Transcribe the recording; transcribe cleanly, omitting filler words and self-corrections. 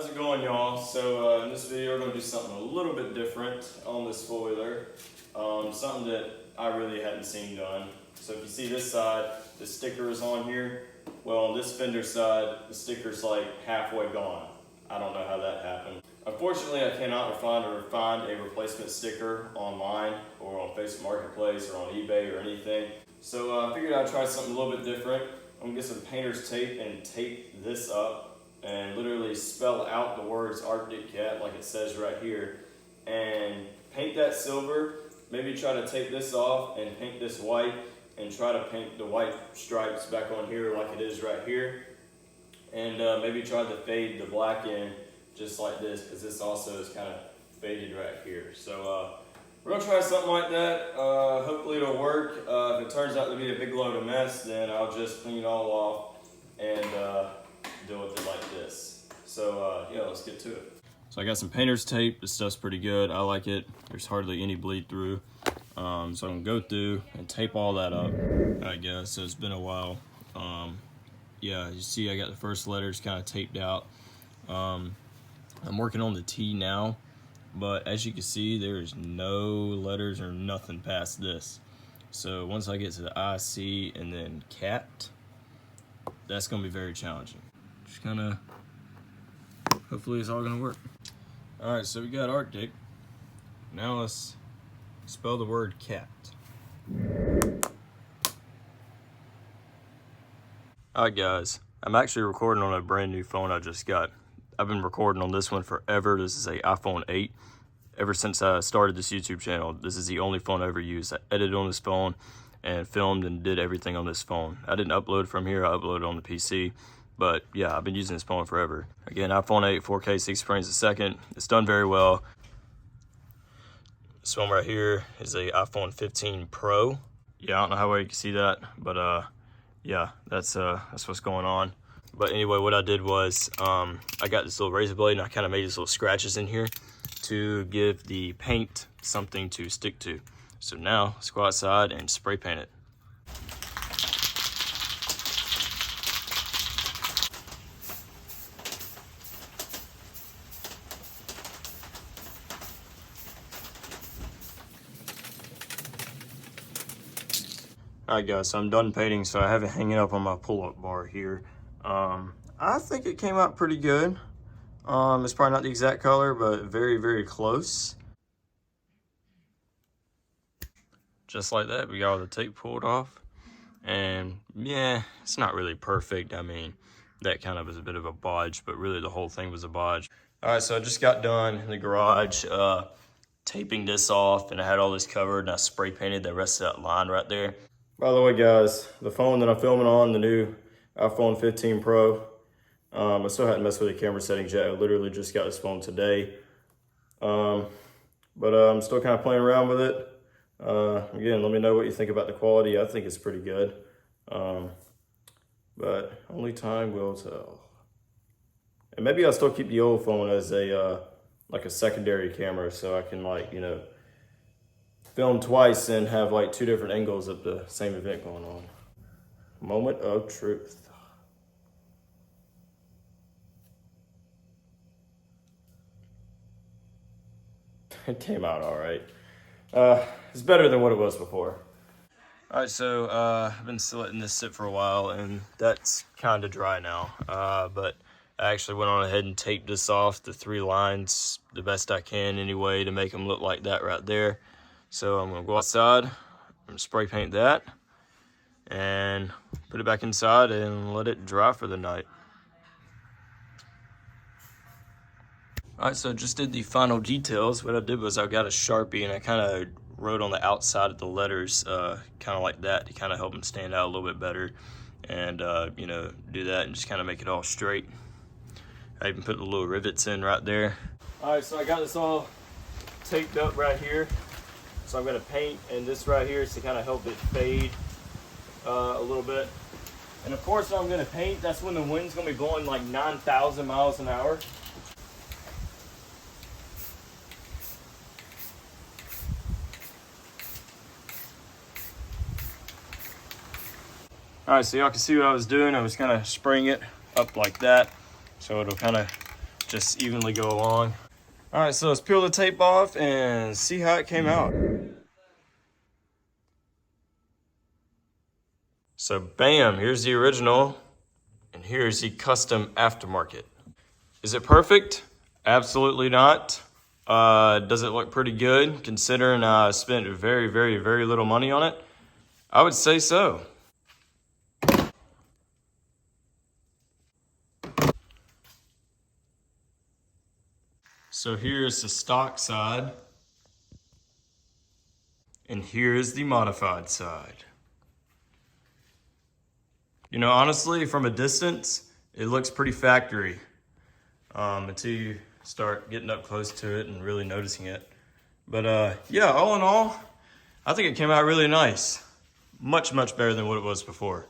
How's it going, y'all? So in this video we're going to do something a little bit different on this four-wheeler. Something that I really hadn't seen done. So if you see this side, the sticker is on here. Well, on this fender side, the sticker's like halfway gone. I don't know how that happened. Unfortunately, I cannot find a replacement sticker online or on Facebook Marketplace or on eBay or anything. So I figured I'd try something a little bit different. I'm gonna get some painter's tape and tape this up and literally spell out the words Arctic Cat like it says right here and paint that silver. Maybe try to take this off and paint this white and try to paint the white stripes back on here like it is right here. And maybe try to fade the black in just like this, because this also is kind of faded right here. So we're gonna try something like that. Hopefully it'll work. If it turns out to be a big load of mess, then I'll just clean it all off and deal with it like this. So yeah, let's get to it. So I got some painter's tape. This stuff's pretty good. I like it. There's hardly any bleed through. So I'm gonna go through and tape all that up. I guess so. It's been a while. Yeah, you see I got the first letters kind of taped out. I'm working on the T now, but as you can see, there's no letters or nothing past this. So once I get to the I, C, and then cat, that's gonna be very challenging. Just kind of, hopefully it's all gonna work. All right, so we got Arctic. Now let's spell the word cat. All right, guys, I'm actually recording on a brand new phone I just got. I've been recording on this one forever. This is a iPhone 8. Ever since I started this YouTube channel, this is the only phone I ever used. I edited on this phone and filmed and did everything on this phone. I didn't upload from here, I uploaded on the PC. But yeah, I've been using this phone forever. Again, iPhone 8, 4K, 60 frames a second. It's done very well. This one right here is a iPhone 15 Pro. Yeah, I don't know how well you can see that, but yeah, that's what's going on. But anyway, what I did was I got this little razor blade and I kind of made these little scratches in here to give the paint something to stick to. So now let's go outside and spray paint it. Alright guys, so I'm done painting, so I have it hanging up on my pull-up bar here. I think it came out pretty good. It's probably not the exact color, but very, very close. Just like that, we got all the tape pulled off. And yeah, it's not really perfect. I mean, that kind of is a bit of a bodge, but really the whole thing was a bodge. Alright, so I just got done in the garage taping this off, and I had all this covered, and I spray painted the rest of that line right there. By the way, guys, the phone that I'm filming on, the new iPhone 15 Pro, I still hadn't messed with the camera settings yet. I literally just got this phone today. But I'm still kind of playing around with it. Again, let me know what you think about the quality. I think it's pretty good. But only time will tell. And maybe I'll still keep the old phone as a like a secondary camera, so I can, like, you know, film twice and have like two different angles of the same event going on. Moment of truth. It came out all right. It's better than what it was before. All right, so I've been letting this sit for a while, and that's kind of dry now. But I actually went on ahead and taped this off, the 3 lines, the best I can anyway, to make them look like that right there. So I'm gonna go outside and spray paint that and put it back inside and let it dry for the night. All right, so I just did the final details. What I did was I got a Sharpie and I kind of wrote on the outside of the letters, kind of like that, to kind of help them stand out a little bit better. And, you know, do that and just kind of make it all straight. I even put the little rivets in right there. All right, so I got this all taped up right here. So I'm gonna paint, and this right here is to kind of help it fade a little bit. And of course, when I'm gonna paint, that's when the wind's gonna be blowing like 9,000 miles an hour. All right, so y'all can see what I was doing. I was kind of spraying it up like that, so it'll kind of just evenly go along. All right, so let's peel the tape off and see how it came out. So bam, here's the original, and here's the custom aftermarket. Is it perfect? Absolutely not. Does it look pretty good considering I spent very, very, very little money on it? I would say so. So here's the stock side, and here's the modified side. You know, honestly, from a distance, it looks pretty factory until you start getting up close to it and really noticing it. But yeah, all in all, I think it came out really nice. Much, much better than what it was before.